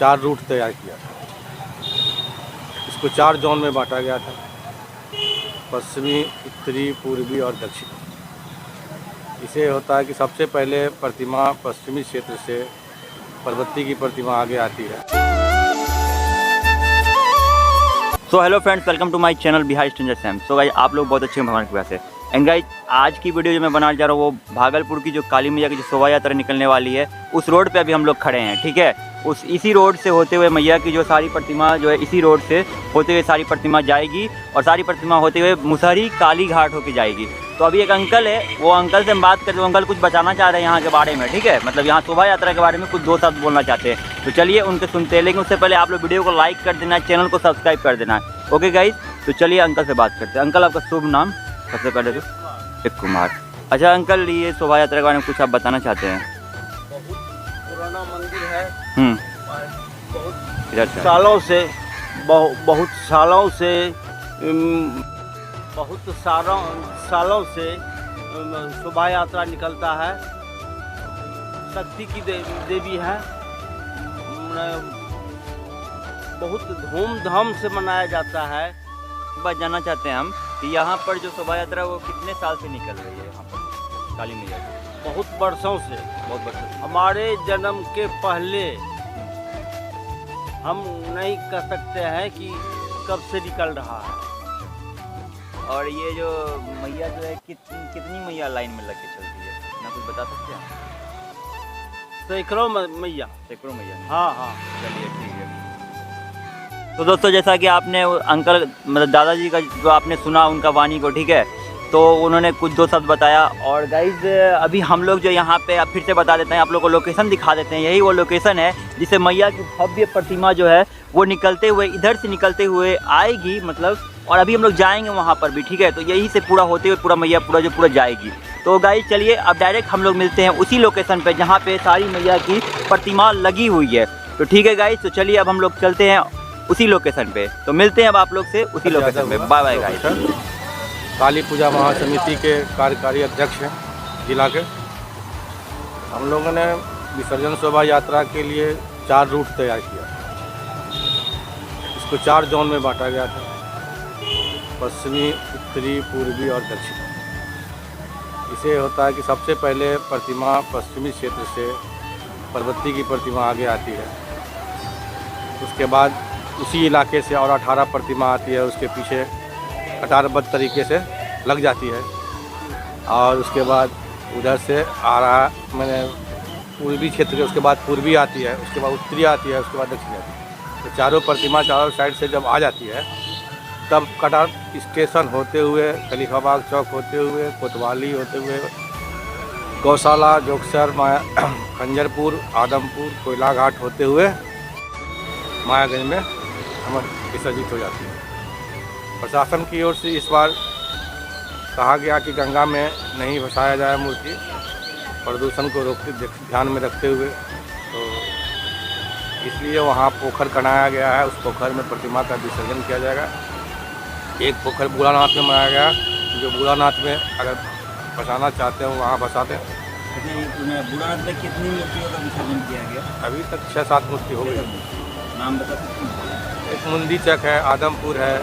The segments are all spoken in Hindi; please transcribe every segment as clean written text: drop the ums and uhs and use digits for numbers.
4 रूट तैयार किया था। इसको 4 जोन में बांटा गया था, पश्चिमी, उत्तरी, पूर्वी और दक्षिणी। इसे होता है कि सबसे पहले प्रतिमा पश्चिमी क्षेत्र से पार्वती की प्रतिमा आगे आती है। So hello friends, welcome to my channel Bihar stranger Sam. So guys, आप लोग बहुत अच्छे हैं भगवान की वजह से। एंड गाइस, आज की वीडियो जो मैं बनाने जा रहा हूँ वो भागलपुर की जो काली मैया की जो शोभा यात्रा निकलने वाली है उस रोड पे अभी हम लोग खड़े हैं। ठीक है, इसी रोड से होते हुए मैया की जो सारी प्रतिमा जो है इसी रोड से होते हुए सारी प्रतिमा जाएगी और सारी प्रतिमा होते हुए मुसहरी काली घाट होके जाएगी। तो अभी एक अंकल है, वो अंकल से हम बात करते हैं। अंकल कुछ बताना चाह रहे हैं यहाँ के बारे में। ठीक है, मतलब यहाँ शोभा यात्रा के बारे में कुछ 2 शब्द बोलना चाहते हैं। तो चलिए उनके सुनते हैं, लेकिन उससे पहले आप लोग वीडियो को लाइक कर देना, चैनल को सब्सक्राइब कर देना। ओके गाइज, तो चलिए अंकल से बात करते हैं। अंकल, आपका शुभ नाम सबसे पहले तो? एक कुमार। अच्छा अंकल, ये शोभा यात्रा के बारे में कुछ आप बताना चाहते हैं? बहुत पुराना मंदिर है। इधर सालों से बहुत सालों से शोभा यात्रा निकलता है। शक्ति की देवी है। बहुत धूमधाम से मनाया जाता है। बात जानना चाहते हैं हम कि यहाँ पर जो शोभा यात्रा वो कितने साल से निकल रही है यहाँ पर काली मैया की? बहुत वर्षों से, बहुत वर्षों। हमारे जन्म के पहले हम नहीं कह सकते हैं कि कब से निकल रहा है। और ये जो मैया जो है कितनी मैया लाइन में लग के चलती है, ना कुछ बता सकते हैं? सैकड़ों मैया। सैकड़ों मैया? हाँ। चलिए ठीक है। तो दोस्तों, जैसा कि आपने अंकल मतलब दादाजी का जो आपने सुना उनका वाणी को, ठीक है, तो उन्होंने कुछ 2 शब्द बताया। और गाइज, अभी हम लोग जो यहाँ पे फिर से बता देते हैं, आप लोग को लोकेशन दिखा देते हैं। यही वो लोकेशन है जिसे मैया की भव्य प्रतिमा जो है वो निकलते हुए इधर से निकलते हुए आएगी, मतलब। और अभी हम लोग जाएंगे वहाँ पर भी, ठीक है। तो यही से पूरा होते हुए पूरा मैया पूरा जाएगी। तो गाइज चलिए अब डायरेक्ट हम लोग मिलते हैं उसी लोकेशन पे जहाँ पे सारी मैया की प्रतिमा लगी हुई है। तो ठीक है गाइज, तो चलिए अब हम लोग चलते हैं उसी लोकेशन पे। तो मिलते हैं अब आप लोग से उसी लोकेशन पे। Bye bye guys. Kali Puja Mahasamiti के कार्यकारी अध्यक्ष हैं जिला के। हम लोगों ने विसर्जन शोभा यात्रा के लिए 4 रूट तैयार किया। इसको 4 जोन में बांटा गया था, पश्चिमी, उत्तरी, पूर्वी और दक्षिणी। इसे होता है कि सबसे पहले प्रतिमा पश्चिमी क्षेत्र से पार्वती की प्रतिमा आगे आती है। उसके बाद उसी इलाके से और 18 प्रतिमा आती है, उसके पीछे कतारबद्ध तरीके से लग जाती है। और उसके बाद उधर से आ रहा मैंने पूर्वी क्षेत्र के, उसके बाद पूर्वी आती है, उसके बाद उत्तरी आती है, उसके बाद दक्षिणी आती है। तो चारों प्रतिमा चारों साइड से जब आ जाती है तब कटार स्टेशन होते हुए, खलीफाबाग चौक होते हुए, कोतवाली होते हुए, गौशाला, जोगसर, खंजरपुर, आदमपुर, कोयला घाट होते हुए मायागंज में हम विसर्जित हो जाती है। प्रशासन की ओर से इस बार कहा गया कि गंगा में नहीं भसाया जाए मूर्ति, प्रदूषण को रोकते ध्यान में रखते हुए। तो इसलिए वहाँ पोखर बनाया गया है। उस पोखर में प्रतिमा का विसर्जन किया जाएगा। एक पोखर बूढ़ानाथ में बनाया गया, जो बूढ़ानाथ में अगर बसाना चाहते हैं वहाँ बसाते हैं। बूढ़ानाथ में कितनी मूर्तियों का विसर्जन किया गया? अभी तक 6-7 मूर्ति हो गई। नाम बता सकते हैं? एक मुंदी चक है, आदमपुर है,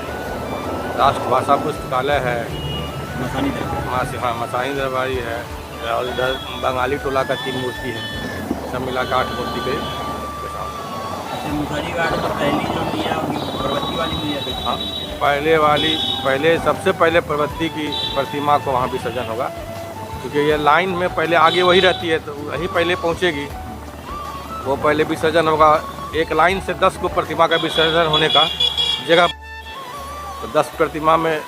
राष्ट्रभाषा पुस्तकालय है, मसानी दरबारी है, और इधर बंगाली टोला का 3 मूर्ति है। सब मिला के 8 मूर्ति के अच्छा, मुसहरी घाट पर पहली जो मैया होगी पार्वती वाली मैया? हाँ, पहले सबसे पहले पार्वती की प्रतिमा को वहाँ विसर्जन होगा, क्योंकि ये लाइन में पहले आगे वही रहती है, तो वही पहले पहुँचेगी, वो पहले विसर्जन होगा। एक लाइन से 10 को प्रतिमा का विसर्जन होने का जगह, तो 10 प्रतिमा में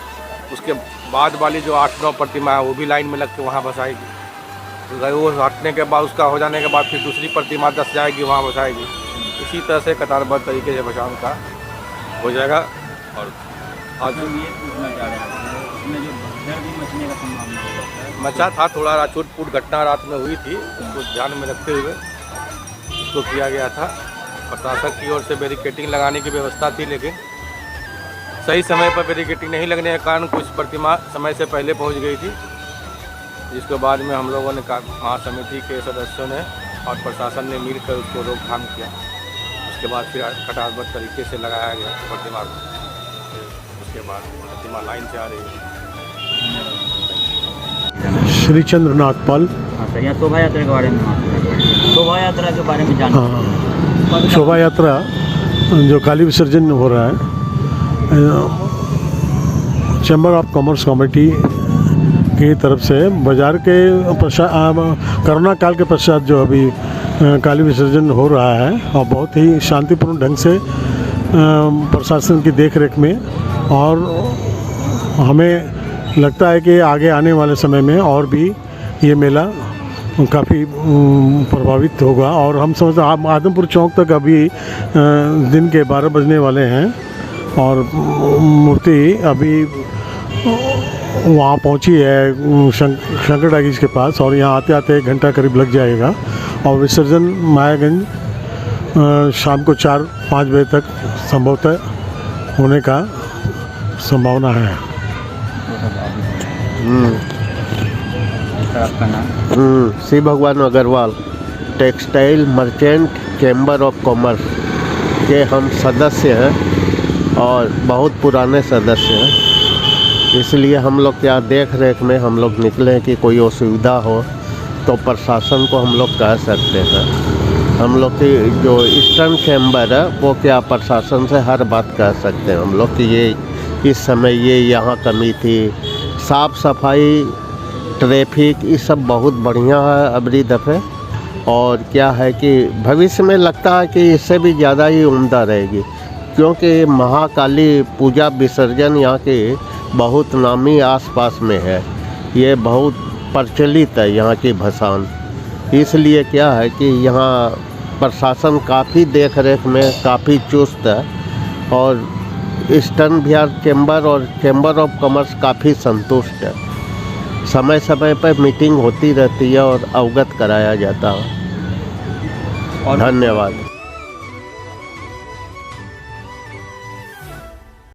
उसके बाद वाली जो 8-9 प्रतिमा है वो भी लाइन में लग के वहाँ बसाएगी। तो वो हटने के बाद, उसका हो जाने के बाद फिर दूसरी प्रतिमा 10 जाएगी, वहाँ बसाएगी। इसी तरह से कतारबद्ध तरीके से बचाव का हो जाएगा। और आज ये पूछना चाह रहे हैं उसमें जो भगदड़ भी मचने का संभावना हो जाता है? मचा था, थोड़ा छूट-फूट घटना रात में हुई थी, उसको ध्यान में रखते हुए उसको किया गया था। प्रशासन की ओर से बैरिकेटिंग लगाने की व्यवस्था थी, लेकिन सही समय पर बैरिकेटिंग नहीं लगने के कारण कुछ प्रतिमा समय से पहले पहुंच गई थी, जिसके बाद में हम लोगों ने महासमिति के सदस्यों ने और प्रशासन ने मिलकर उसको रोकथाम किया। उसके बाद फिर कटारबद्ध तरीके से लगाया गया प्रतिमा को। फिर उसके बाद प्रतिमा लाइन से आ रही है। श्री चंद्रनाथ पाल। हाँ सर, यहाँ शोभा यात्रा के बारे में शोभा यात्रा के बारे में जान। हाँ, शोभा यात्रा जो काली विसर्जन हो रहा है, चैम्बर ऑफ कॉमर्स कमेटी की तरफ से बाज़ार के कोरोना काल के पश्चात जो अभी काली विसर्जन हो रहा है और बहुत ही शांतिपूर्ण ढंग से प्रशासन की देखरेख में, और हमें लगता है कि आगे आने वाले समय में और भी ये मेला काफ़ी प्रभावित होगा। और हम समझते हैं आदमपुर चौक तक अभी दिन के 12 बजने वाले हैं और मूर्ति अभी वहाँ पहुँची है शंकर टाकीज के पास, और यहाँ आते आते 1 घंटा करीब लग जाएगा। और विसर्जन मायागंज शाम को 4-5 बजे तक संभवतः होने का संभावना है। सर आपका नाम? Shri Bhagwan Agrawal, textile merchant chamber of commerce के हम सदस्य हैं और बहुत पुराने सदस्य हैं। इसलिए हम लोग क्या देख रेख में हम लोग निकले कि कोई असुविधा हो तो प्रशासन को हम लोग कह सकते हैं। हम लोग की जो ईस्टर्न चैम्बर है वो क्या प्रशासन से हर बात कह सकते हैं हम लोग कि ये इस समय ये यहाँ कमी थी, साफ़ सफाई, ट्रैफिक, ये सब बहुत बढ़िया है अबरी दफ़े। और क्या है कि भविष्य में लगता है कि इससे भी ज़्यादा ही उम्दा रहेगी, क्योंकि महाकाली पूजा विसर्जन यहाँ के बहुत नामी आसपास में है, ये बहुत प्रचलित है यहाँ की भसान। इसलिए क्या है कि यहाँ प्रशासन काफ़ी देख रेख में काफ़ी चुस्त है और ईस्टर्न बिहार चैम्बर और चैम्बर ऑफ कॉमर्स काफ़ी संतुष्ट है। समय समय पर मीटिंग होती रहती है और अवगत कराया जाता है। धन्यवाद।